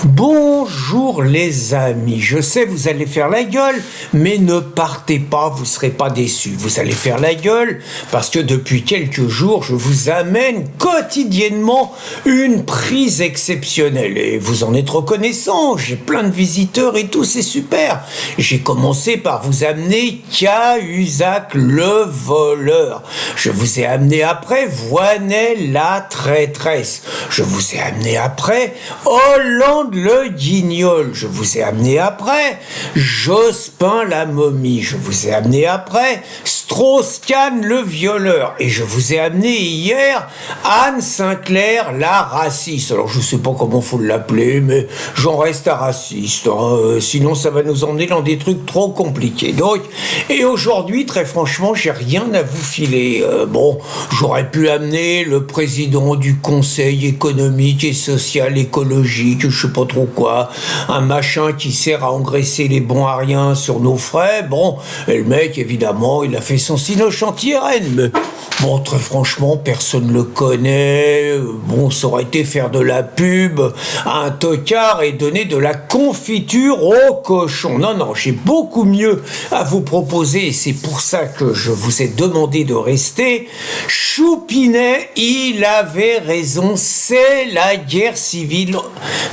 Bonjour les amis, je sais vous allez faire la gueule, mais ne partez pas, vous ne serez pas déçus. Vous allez faire la gueule parce que depuis quelques jours, je vous amène quotidiennement une prise exceptionnelle. Et vous en êtes reconnaissant, j'ai plein de visiteurs et tout, c'est super. J'ai commencé par vous amener Cahuzac le voleur. Je vous ai amené après Voinelle la traîtresse. Je vous ai amené après Hollande le guignol. Je vous ai amené après Jospin la momie. Je vous ai amené après Strauss-Kahn le violeur. Et je vous ai amené hier Anne Sinclair la raciste. Alors je sais pas comment faut l'appeler, mais j'en reste à raciste. Sinon ça va nous emmener dans des trucs trop compliqués. Donc, et aujourd'hui, très franchement, j'ai rien à vous filer. J'aurais pu amener le président du Conseil économique et social écologique, je sais pas trop quoi, un machin qui sert à engraisser les bons à rien sur nos frais. Bon, et le mec, évidemment, il a fait son cinoche anti-RN, mais bon, très franchement, personne le connaît. Bon, ça aurait été faire de la pub à un tocard et donner de la confiture au cochon. Non, j'ai beaucoup mieux à vous proposer et c'est pour ça que je vous ai demandé de rester. Choupinet, il avait raison, c'est la guerre civile.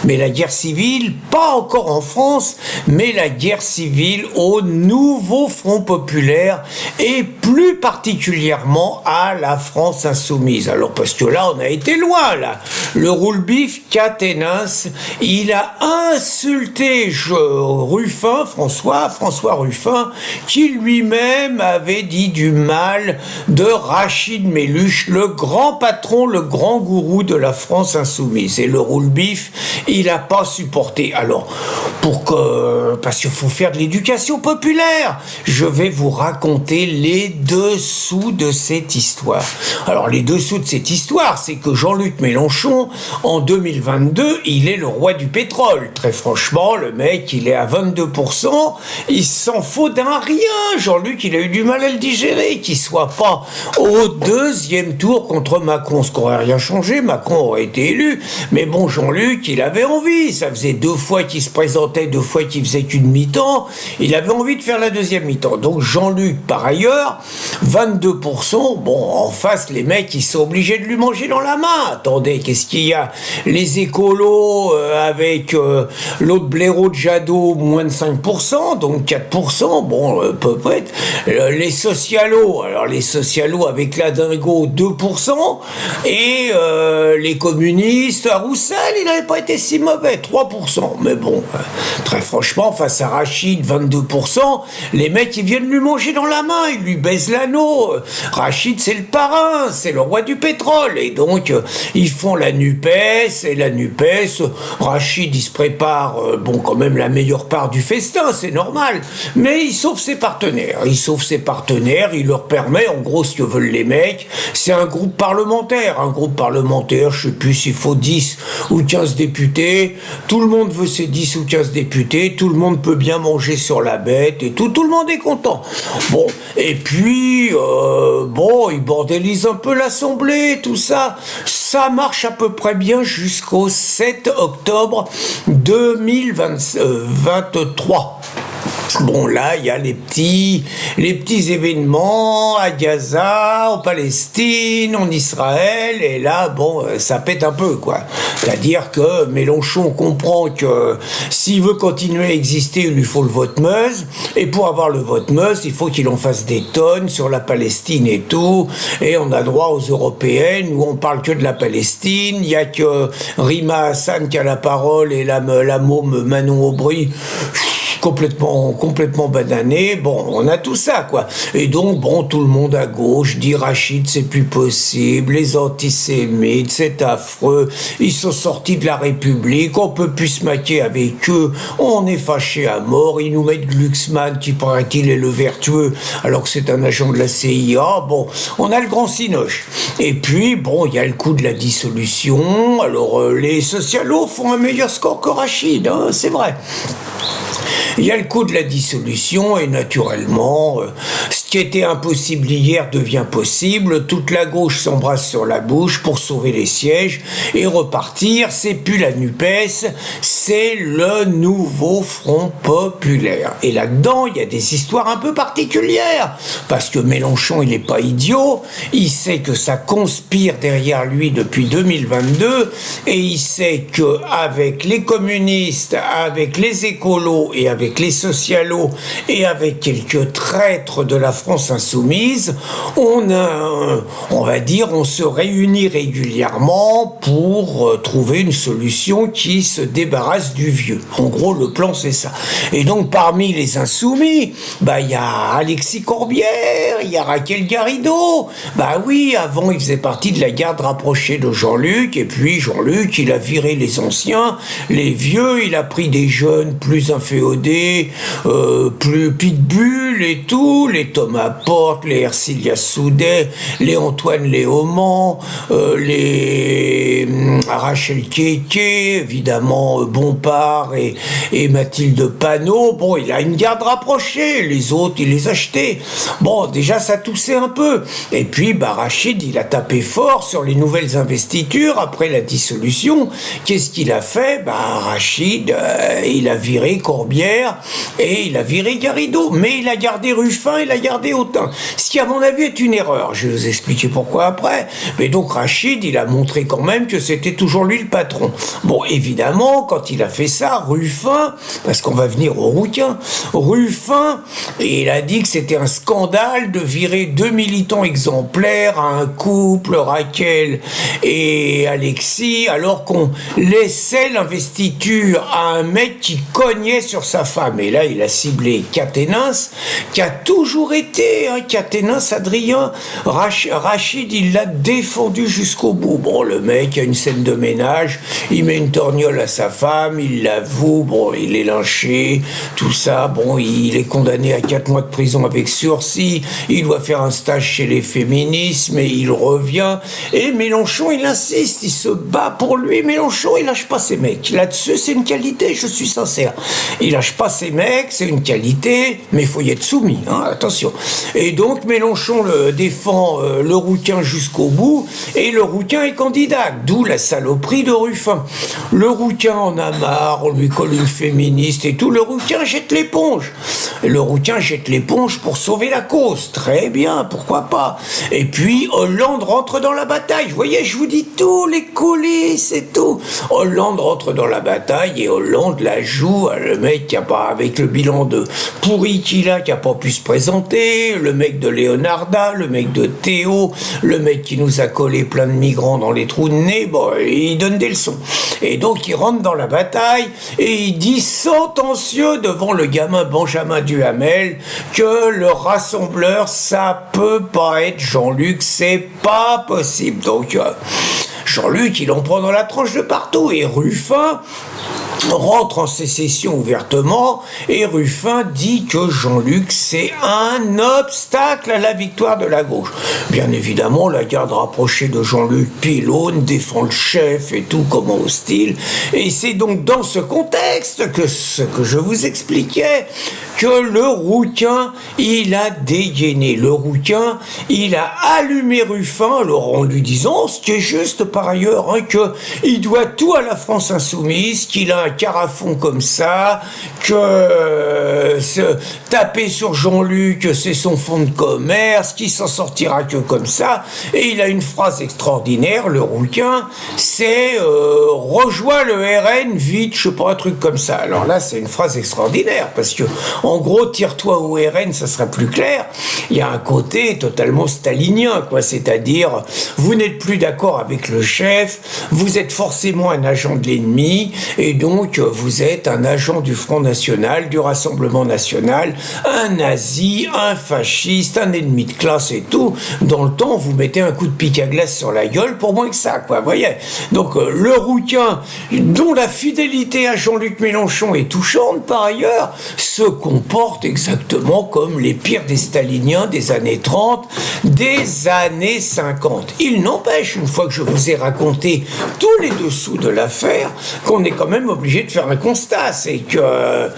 Mais la guerre civile, pas encore en France, mais la guerre civile au nouveau Front populaire et plus particulièrement à la France insoumise. Alors parce que là, on a été loin, là. Le roule-bif Caténins, il a insulté Ruffin, François Ruffin, qui lui-même avait dit du mal de Rachid Méluche, le grand patron, le grand gourou de la France insoumise. Et le roule-bif, il n'a pas supporté. Alors, parce qu'il faut faire de l'éducation populaire, je vais vous raconter les dessous de cette histoire. Alors, les dessous de cette histoire, c'est que Jean-Luc Mélenchon, en 2022, il est le roi du pétrole. Très franchement, le mec, il est à 22%, il s'en faut d'un rien. Jean-Luc, il a eu du mal à le digérer, qu'il soit pas au deuxième tour contre Macron. Ce qui n'aurait rien changé, Macron aurait été élu. Mais bon, Jean-Luc, il avait envie. Ça faisait 2 fois qu'il se présentait, 2 fois qu'il faisait qu'une mi-temps. Il avait envie de faire la deuxième mi-temps. Donc Jean-Luc, par ailleurs, 22%. Bon, en face, les mecs, ils sont obligés de lui manger dans la main. Attendez, qu'est-ce qu'il y a? Les écolos avec l'autre blaireau de Jadot, moins de 5%, donc 4%. Bon, peut-être. Les socialos, alors les socialos avec la dingo, 2%. Et les communistes, à Roussel, il n'avait pas été si mauvais, 3%. Mais bon, très franchement, face à Rachid, 22%, les mecs, ils viennent lui manger dans la main, ils lui baisent l'anneau. Rachid, c'est le parrain, c'est le roi du pétrole. Et donc, ils font la NUPES, et la NUPES, Rachid, il se prépare, quand même la meilleure part du festin, c'est normal. Mais il sauve ses partenaires. Il leur permet, en gros, ce que veulent les mecs, c'est un groupe parlementaire, je sais plus s'il faut 10 ou 15 députés, tout le monde veut ses 10 ou 15 députés, tout le monde peut bien manger sur la bête et tout le monde est content. Bon, et puis, ils bordélisent un peu l'Assemblée, tout ça. Ça marche à peu près bien jusqu'au 7 octobre 2023. Bon, là, il y a les petits événements à Gaza, en Palestine, en Israël, et là, ça pète un peu, quoi. C'est-à-dire que Mélenchon comprend que s'il veut continuer à exister, il lui faut le vote Meuse, et pour avoir le vote Meuse, il faut qu'il en fasse des tonnes sur la Palestine et tout, et on a droit aux européennes, où on parle que de la Palestine, il y a que Rima Hassan qui a la parole, et la môme Manon Aubry, complètement banané. Bon, on a tout ça, quoi. Et donc, tout le monde à gauche dit Rachid, c'est plus possible, les antisémites, c'est affreux, ils sont sortis de la République, on peut plus se maquer avec eux, on est fâché à mort, ils nous mettent Glucksmann, qui paraît-il est le vertueux, alors que c'est un agent de la CIA. Bon, on a le grand cinoche. Et puis, il y a le coup de la dissolution. Alors, les socialos font un meilleur score que Rachid, hein, c'est vrai. Il y a le coup de la dissolution et naturellement, qui était impossible hier devient possible, toute la gauche s'embrasse sur la bouche pour sauver les sièges et repartir, c'est plus la NUPES, c'est le nouveau Front Populaire. Et là-dedans, il y a des histoires un peu particulières, parce que Mélenchon, il n'est pas idiot, il sait que ça conspire derrière lui depuis 2022, et il sait qu'avec les communistes, avec les écolos et avec les socialos, et avec quelques traîtres de la France insoumise, on va dire, on se réunit régulièrement pour trouver une solution qui se débarrasse du vieux. En gros, le plan, c'est ça. Et donc, parmi les insoumis, il y a Alexis Corbière, il y a Raquel Garrido. Oui, avant, il faisait partie de la garde rapprochée de Jean-Luc, et puis Jean-Luc, il a viré les anciens, les vieux, il a pris des jeunes plus inféodés, plus pitbull et tout, les Thomas Porte, les Ercilia Soudet, les Antoine Léaumont, les Rachel Keke, évidemment Bompard et Mathilde Panot. Bon, il a une garde rapprochée, les autres, il les achetait. Bon, déjà, ça toussait un peu. Et puis, Rachid, il a tapé fort sur les nouvelles investitures après la dissolution. Qu'est-ce qu'il a fait? Rachid, il a viré Corbière et il a viré Garrido. Mais il a gardé Ruffin, il a gardé Autain. Ce qui, à mon avis, est une erreur. Je vais vous expliquer pourquoi après. Mais donc, Rachid, il a montré quand même que c'était toujours lui le patron. Bon, évidemment, quand il a fait ça, Ruffin, parce qu'on va venir au Rouquin, Ruffin, il a dit que c'était un scandale de virer 2 militants exemplaires à un couple, Raquel et Alexis, alors qu'on laissait l'investiture à un mec qui cognait sur sa femme. Et là, il a ciblé Quatennens, qui a toujours été, Quatennens, Adrien, Rachid, il l'a défendu jusqu'au bout. Bon, le mec a une scène de ménage, il met une torgnole à sa femme, il l'avoue, bon, il est lynché, tout ça, bon, il est condamné à 4 mois de prison avec sursis, il doit faire un stage chez les féministes, mais il revient, et Mélenchon, il insiste, il se bat pour lui. Mélenchon, il lâche pas ses mecs. Là-dessus, c'est une qualité, je suis sincère. Il lâche pas ses mecs, c'est une qualité, mais il faut y être soumis, attention. Et donc, Mélenchon défend le Rouquin jusqu'au bout, et le Rouquin est candidat, d'où la saloperie de Ruffin. Le Rouquin en a marre, on lui colle une féministe et tout, le Rouquin jette l'éponge. Le Rouquin jette l'éponge pour sauver la cause. Très bien, pourquoi pas. Et puis, Hollande rentre dans la bataille. Vous voyez, je vous dis tout, les coulisses et tout. Hollande rentre dans la bataille et Hollande la joue. Le mec qui a pas, avec le bilan de pourri qu'il a, qui a pas pu se présenter, le mec de Leonarda, le mec de Théo, le mec qui nous a collé plein de migrants dans les trous de nez, bon, il donne des leçons. Et donc, il rentre dans la bataille et il dit sentencieux devant le gamin Benjamin Duhamel que le rassembleur, ça peut pas être Jean-Luc, c'est pas possible. Donc, Jean-Luc, il en prend dans la tranche de partout. Et Ruffin rentre en sécession ouvertement, et Ruffin dit que Jean-Luc, c'est un obstacle à la victoire de la gauche. Bien évidemment, la garde rapprochée de Jean-Luc Pilon défend le chef et tout, comment hostile. Et c'est donc dans ce contexte que ce que je vous expliquais, que le Rouquin, il a dégainé. Le Rouquin, il a allumé Ruffin, alors en lui disant, ce qui est juste par ailleurs, qu'il doit tout à la France insoumise, qu'il a un carafon comme ça, que se taper sur Jean-Luc, c'est son fonds de commerce, qu'il s'en sortira que comme ça. Et il a une phrase extraordinaire, le Rouquin, c'est rejoins le RN vite, je sais pas, un truc comme ça. Alors là, c'est une phrase extraordinaire, parce que en gros, tire-toi au RN, ça sera plus clair. Il y a un côté totalement stalinien, quoi, c'est-à-dire, vous n'êtes plus d'accord avec le chef, vous êtes forcément un agent de l'ennemi, et donc vous êtes un agent du Front National, du Rassemblement National, un nazi, un fasciste, un ennemi de classe et tout. Dans le temps, vous mettez un coup de pic à glace sur la gueule pour moins que ça, quoi, vous voyez. Donc le Rouquin, dont la fidélité à Jean-Luc Mélenchon est touchante par ailleurs, se comporte exactement comme les pires des staliniens des années 30, des années 50. Il n'empêche, une fois que je vous ai raconté tous les dessous de l'affaire, qu'on est quand même obligé de faire un constat. C'est que,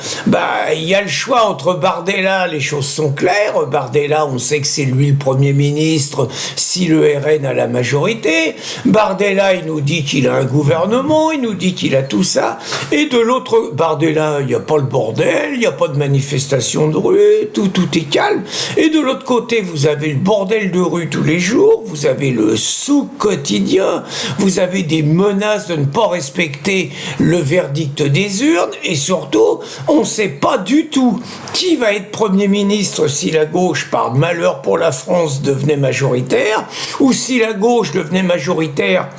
il y a le choix entre Bardella, les choses sont claires. Bardella, on sait que c'est lui le Premier ministre si le RN a la majorité. Bardella, il nous dit qu'il a un gouvernement, il nous dit qu'il a tout ça. Et de l'autre, Bardella, il n'y a pas le bordel, il n'y a pas de manifestation de rue, tout est calme. Et de l'autre côté, vous avez le bordel de rue tous les jours, vous avez le souk quotidien, vous avez des menaces de ne pas respecter le verdict des urnes, et surtout, on ne sait pas du tout qui va être Premier ministre si la gauche, par malheur pour la France, devenait majoritaire, ou si la gauche devenait majoritaire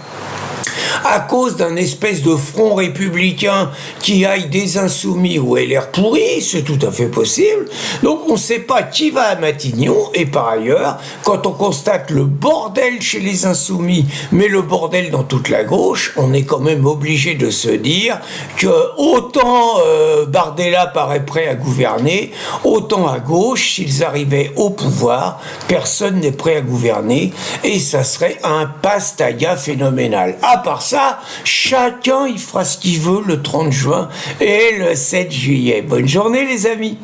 à cause d'un espèce de front républicain qui aille des Insoumis ou LR pourri, c'est tout à fait possible. Donc on ne sait pas qui va à Matignon, et par ailleurs, quand on constate le bordel chez les Insoumis, mais le bordel dans toute la gauche, on est quand même obligé de se dire que autant Bardella paraît prêt à gouverner, autant à gauche, s'ils arrivaient au pouvoir, personne n'est prêt à gouverner, et ça serait un pastaga phénoménal. À part ça, chacun il fera ce qu'il veut le 30 juin et le 7 juillet. Bonne journée les amis.